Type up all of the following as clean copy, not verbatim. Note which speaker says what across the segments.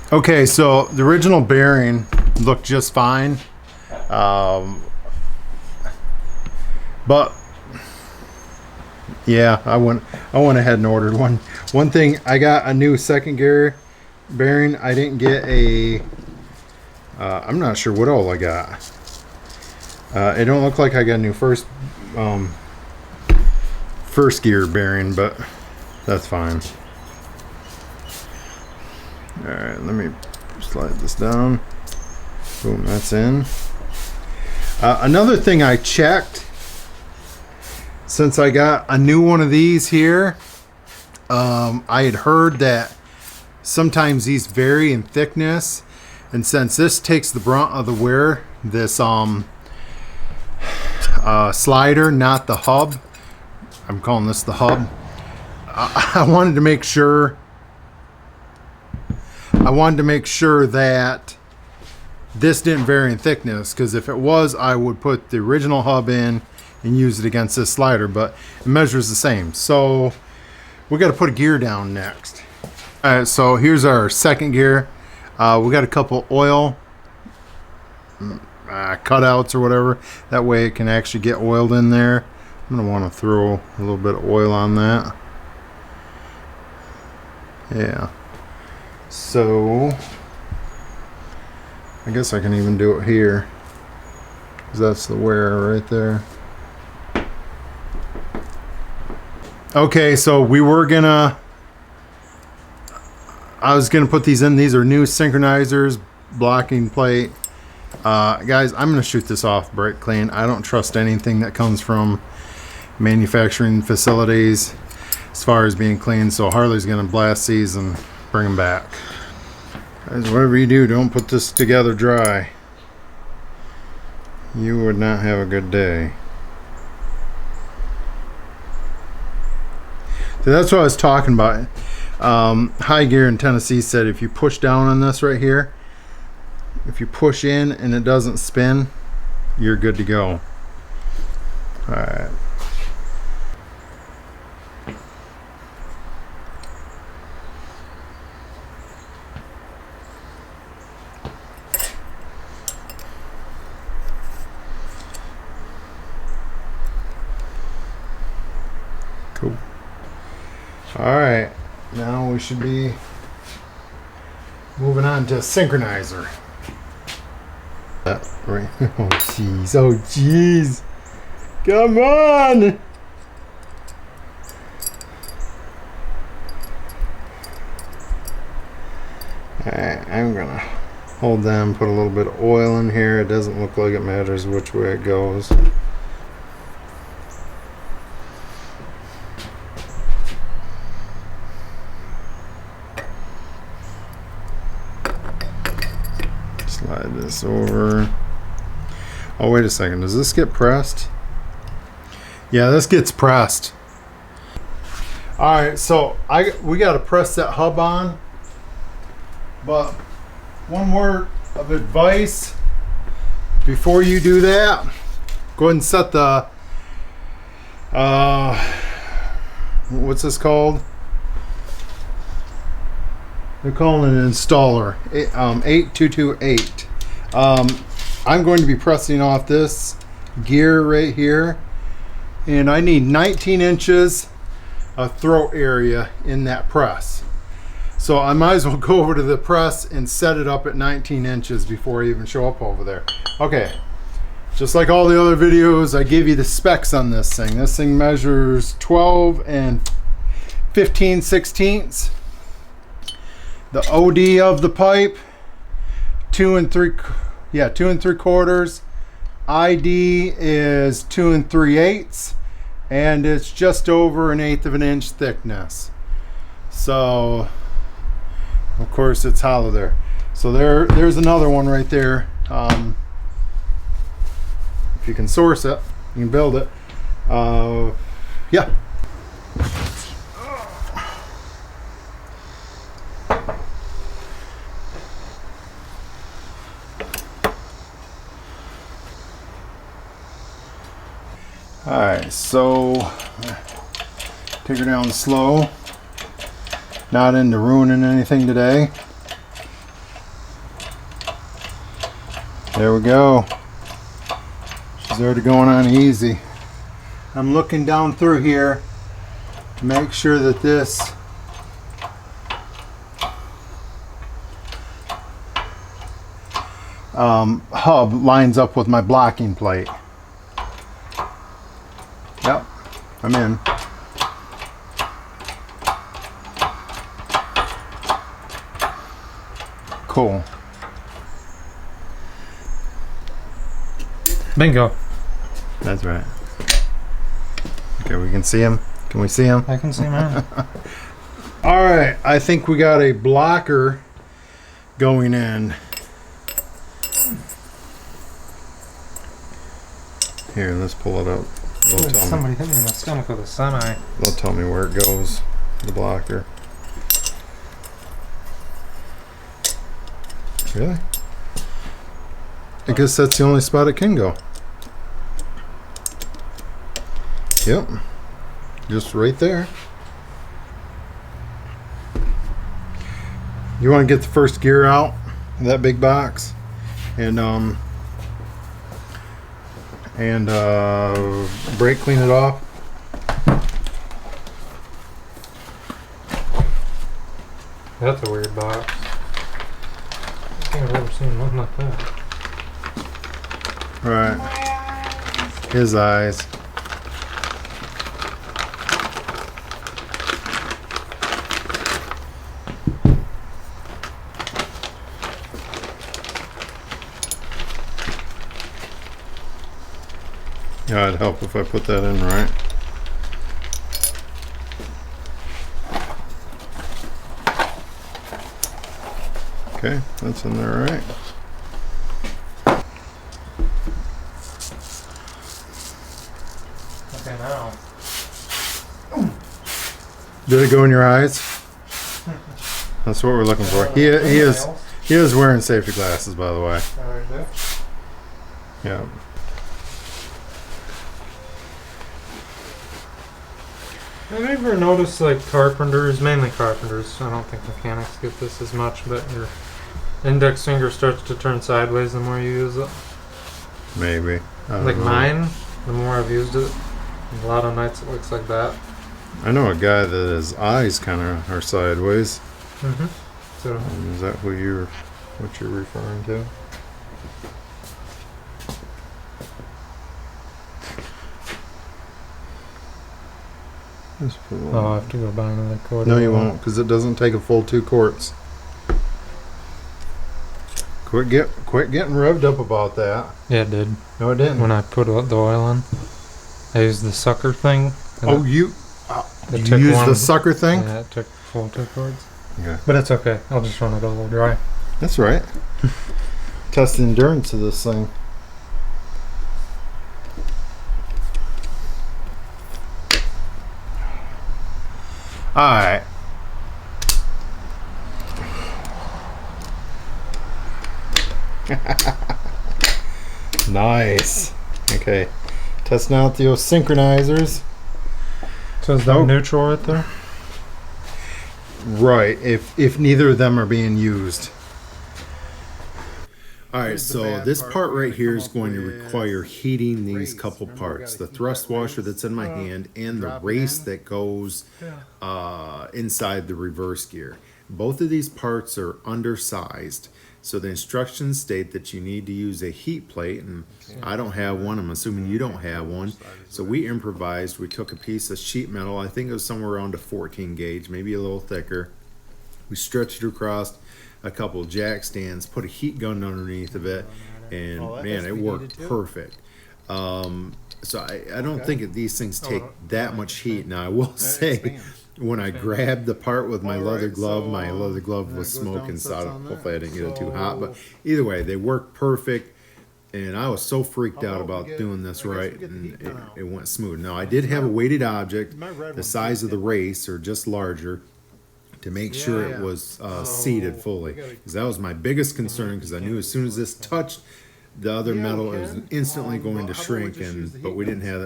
Speaker 1: Okay, so the original bearing looked just fine, but yeah, I went ahead and ordered one. One thing, I got a new second gear bearing. I didn't get a I'm not sure what all I got. It don't look like I got a new first gear bearing, but that's fine. All right, let me slide this down. Boom, that's in. Another thing I checked, since I got a new one of these here, I had heard that sometimes these vary in thickness, and since this takes the brunt of the wear, this slider, not the hub, I'm calling this the hub, I wanted to make sure that this didn't vary in thickness, because if it was, I would put the original hub in and use it against this slider, but it measures the same. So we got to put a gear down next. All right, so here's our second gear. We got a couple oil cutouts or whatever, that way it can actually get oiled in there. I'm gonna want to throw a little bit of oil on that. Yeah, so I guess I can even do it here, because that's the wear right there. Okay, so I was gonna put these in. These are new synchronizers, blocking plate. Guys, I'm gonna shoot this off brake clean. I don't trust anything that comes from manufacturing facilities as far as being clean, so Harley's gonna blast these and bring them back. Guys, whatever you do, don't put this together dry. You would not have a good day. So that's what I was talking about. High Gear in Tennessee said if you push down on this right here, if you push in and it doesn't spin, you're good to go. All right. Cool. All right, now we should be moving on to synchronizer. Right. Oh jeez, oh jeez, come on. Alright, I'm gonna hold them, put a little bit of oil in here. It doesn't look like it matters which way it goes. Slide this over. Oh, wait a second. Does this get pressed? Yeah, this gets pressed. Alright, so we got to press that hub on. But one word of advice before you do that, go ahead and set the what's this called? They're calling it an installer, 8228. I'm going to be pressing off this gear right here, and I need 19 inches of throat area in that press. So I might as well go over to the press and set it up at 19 inches before I even show up over there. Okay, just like all the other videos, I give you the specs on this thing. This thing measures 12 and 15/16. The OD of the pipe, 2 3/4. ID is 2 3/8, and it's just over 1/8 of an inch thickness. So of course it's hollow there. So there's another one right there. If you can source it, you can build it. Yeah. Alright, so take her down slow. Not into ruining anything today. There we go. She's already going on easy. I'm looking down through here to make sure that this hub lines up with my blocking plate. Yep, I'm in. Cool.
Speaker 2: Bingo.
Speaker 1: That's right. Okay, we can see him. Can we see him?
Speaker 2: I can see mine.
Speaker 1: All right, I think we got a blocker going in. Here, let's pull it up.
Speaker 2: Somebody hit me in the stomach with a semi.
Speaker 1: They'll tell me where it goes, the blocker. Really? I guess that's the only spot it can go. Yep. Just right there. You want to get the first gear out of that big box and brake clean it off.
Speaker 2: That's a weird box. I think I've ever seen one like that.
Speaker 1: Right. His eyes. Yeah, it'd help if I put that in right. Okay, that's in there right.
Speaker 2: Okay, now.
Speaker 1: Did it go in your eyes? That's what we're looking for. He is wearing safety glasses, by the way. Yeah.
Speaker 2: Have you ever noticed, like, carpenters, mainly carpenters, I don't think mechanics get this as much, but your index finger starts to turn sideways the more you use it?
Speaker 1: Maybe.
Speaker 2: Like mine, the more I've used it, a lot of nights it looks like that.
Speaker 1: I know a guy that his eyes kind of are sideways.
Speaker 2: Mm-hmm. So,
Speaker 1: Is that what you're referring to?
Speaker 2: I'll have to go buy another quarter.
Speaker 1: No, you won't, because it doesn't take a full 2 quarts. Quit getting revved up about that.
Speaker 2: Yeah, it did.
Speaker 1: No, it didn't.
Speaker 2: When I put the oil in, I used the sucker thing.
Speaker 1: Oh, you
Speaker 2: It
Speaker 1: used the sucker thing?
Speaker 2: Yeah, it took full 2 quarts.
Speaker 1: Yeah.
Speaker 2: But it's okay. I'll just run it a little dry.
Speaker 1: That's right. Test the endurance of this thing. Alright. Nice. Okay. Testing out the synchronizers.
Speaker 2: So is that neutral right there?
Speaker 1: Right, if neither of them are being used. Alright, so this part right here is going to require heating these couple parts. The thrust washer that's in my hand and the race that goes inside the reverse gear. Both of these parts are undersized. So the instructions state that you need to use a heat plate, and I don't have one. I'm assuming you don't have one. So we improvised. We took a piece of sheet metal. I think it was somewhere around a 14 gauge, maybe a little thicker. We stretched it across a couple of jack stands, put a heat gun underneath of it, and man, it worked perfect. So I don't think that these things take that much heat. Now I will say, when I grabbed the part with my leather glove was smoking, so hopefully I didn't get it too hot. But either way, they worked perfect, and I was so freaked out about doing this right, and it went smooth. Now I did have a weighted object the size of the race or just larger to make sure it was seated fully, because that was my biggest concern, because I knew as soon as this touched the other metal, it was instantly going to shrink, but we didn't have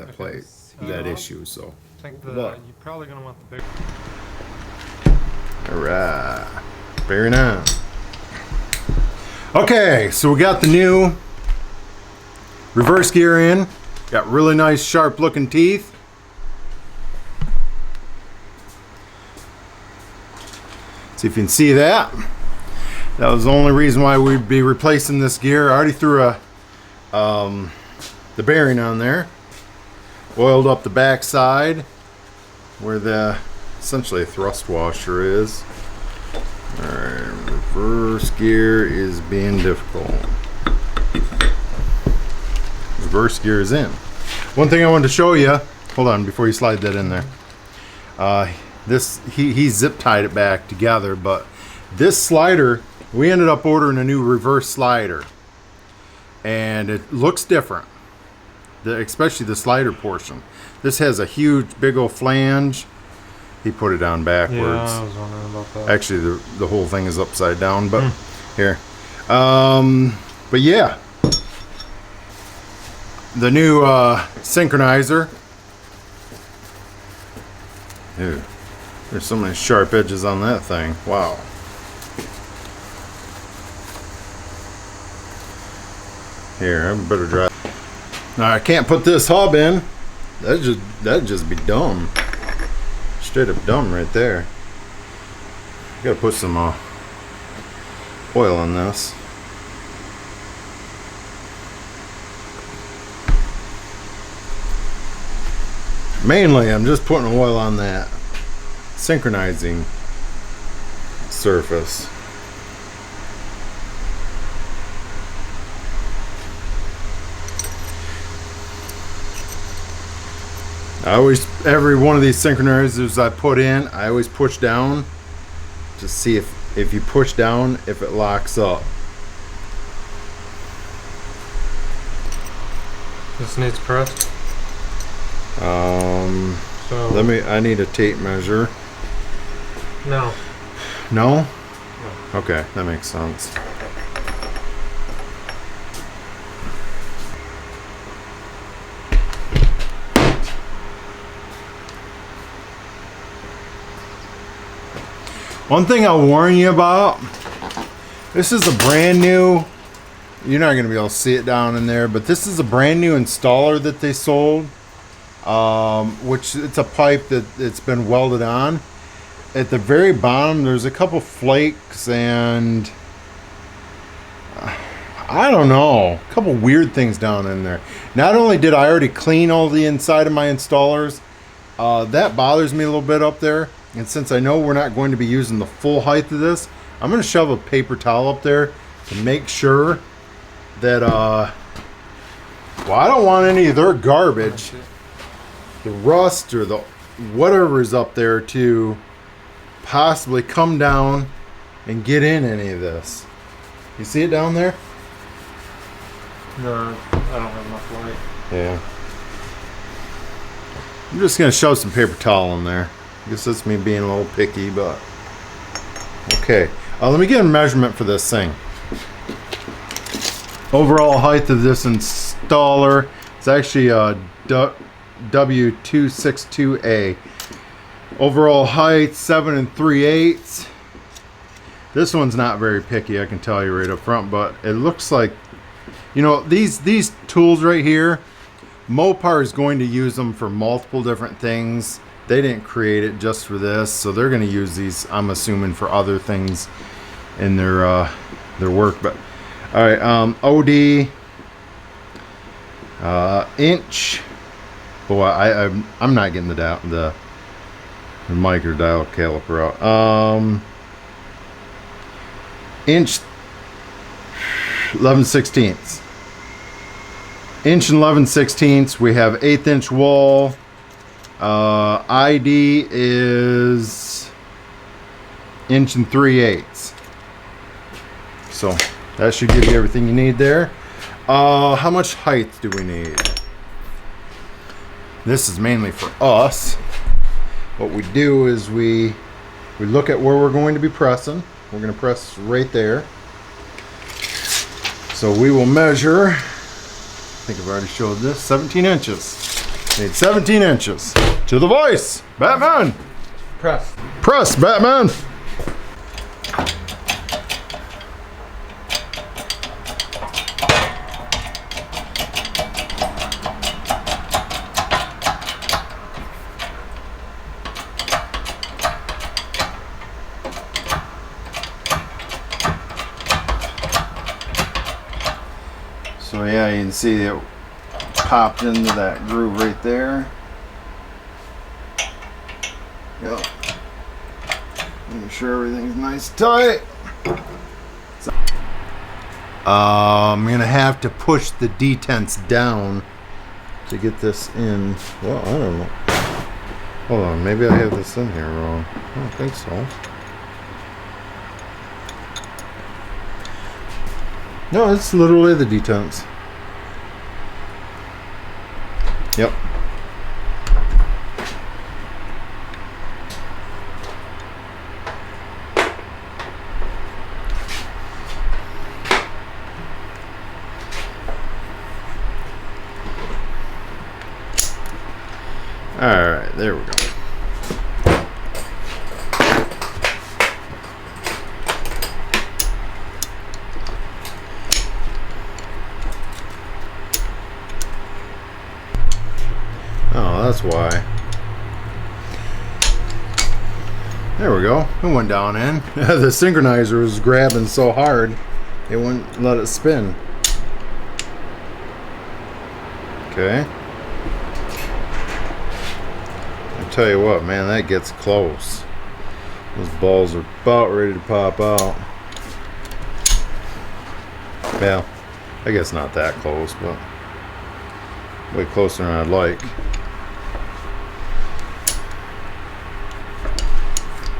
Speaker 1: that issue. So
Speaker 2: I think you're probably going to want the big
Speaker 1: all right, very nice. Okay, so we got the new reverse gear in. Got really nice sharp looking teeth. See if you can see that. That was the only reason why we'd be replacing this gear. I already threw the bearing on there. Oiled up the back side where the essentially a thrust washer is. Alright, reverse gear is being difficult. Reverse gear is in. One thing I wanted to show you, hold on before you slide that in there. He zip tied it back together, but this slider, we ended up ordering a new reverse slider, and it looks different. Especially the slider portion. This has a huge big old flange. He put it down backwards.
Speaker 2: Yeah, I was wondering about that.
Speaker 1: Actually, the whole thing is upside down, but here. But yeah, the new synchronizer. Ew, there's so many sharp edges on that thing. Wow. Here, I better drive. Now I can't put this hub in. That'd just be dumb. Straight up dumb right there. Gotta put some oil on this. Mainly, I'm just putting oil on that synchronizing surface. I always, every one of these synchronizers I put in, I always push down to see if you push down, if it locks up.
Speaker 2: This needs pressed. So
Speaker 1: I need a tape measure.
Speaker 2: No.
Speaker 1: No?
Speaker 2: No.
Speaker 1: Okay, that makes sense. One thing I'll warn you about, this is a brand new, you're not going to be able to see it down in there, but this is a brand new installer that they sold, which it's a pipe that it's been welded on. At the very bottom, there's a couple flakes and I don't know, a couple weird things down in there. Not only did I already clean all the inside of my installers, that bothers me a little bit up there. And since I know we're not going to be using the full height of this, I'm going to shove a paper towel up there to make sure that, well, I don't want any of their garbage, the rust or the whatever is up there to possibly come down and get in any of this. You see it down there?
Speaker 2: No, I don't have enough light.
Speaker 1: Yeah. I'm just going to shove some paper towel in there. I guess that's me being a little picky, but okay. Let me get a measurement for this thing. Overall height of this installer is actually a W262A. Overall height 7 3/8. This one's not very picky, I can tell you right up front, but it looks like, you know, these tools right here, Mopar is going to use them for multiple different things. They didn't create it just for this, so they're going to use these, I'm assuming, for other things in their work. But all right, OD inch. Boy, I'm not getting the micro dial caliper out. Inch 11/16. Inch and 11/16. We have 1/8 inch wall. ID is inch and 3/8. So that should give you everything you need there. How much height do we need? This is mainly for us. What we do is we look at where we're going to be pressing. We're going to press right there. So we will measure, I think I've already showed this, 17 inches. Need 17 inches. To the voice, Batman.
Speaker 2: Press.
Speaker 1: Press, Batman. So yeah, you can see it popped into that groove right there. Yep. Make sure everything's nice tight. I'm gonna have to push the detents down to get this in. Well, I don't know. Hold on, maybe I have this in here wrong. I don't think so. No, it's literally the detents. Yep. Alright, there we go. Oh, that's why. There we go. It went down in. The synchronizer was grabbing so hard, it wouldn't let it spin. Okay. Tell you what, man, that gets close. Those balls are about ready to pop out. Well, I guess not that close, but way closer than I'd like.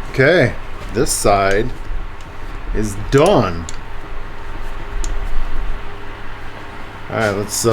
Speaker 1: Okay, this side is done. Alright, let's